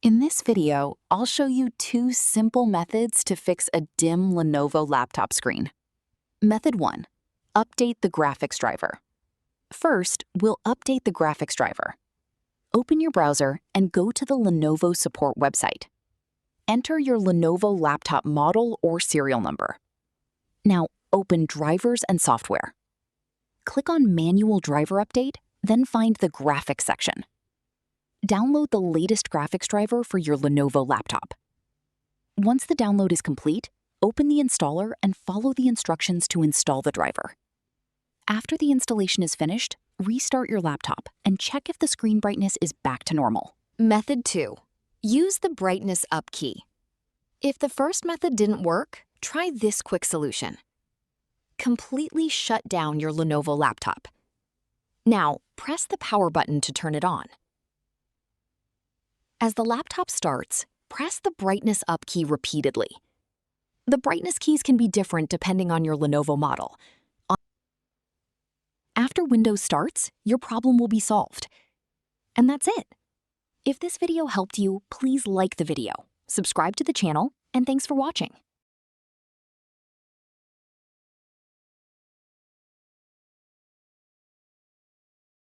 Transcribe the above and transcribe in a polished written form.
In this video, I'll show you two simple methods to fix a dim Lenovo laptop screen. Method 1. Update the graphics driver. First, we'll update the graphics driver. Open your browser and go to the Lenovo support website. Enter your Lenovo laptop model or serial number. Now, open Drivers and Software. Click on Manual Driver Update, then find the Graphics section. Download the latest graphics driver for your Lenovo laptop. Once the download is complete, open the installer and follow the instructions to install the driver. After the installation is finished, restart your laptop and check if the screen brightness is back to normal. Method 2. Use the brightness up key. If the first method didn't work, try this quick solution. Completely shut down your Lenovo laptop. Now, press the power button to turn it on. As the laptop starts, press the brightness up key repeatedly. The brightness keys can be different depending on your Lenovo model. After Windows starts, your problem will be solved. And that's it. If this video helped you, please like the video, subscribe to the channel, and thanks for watching.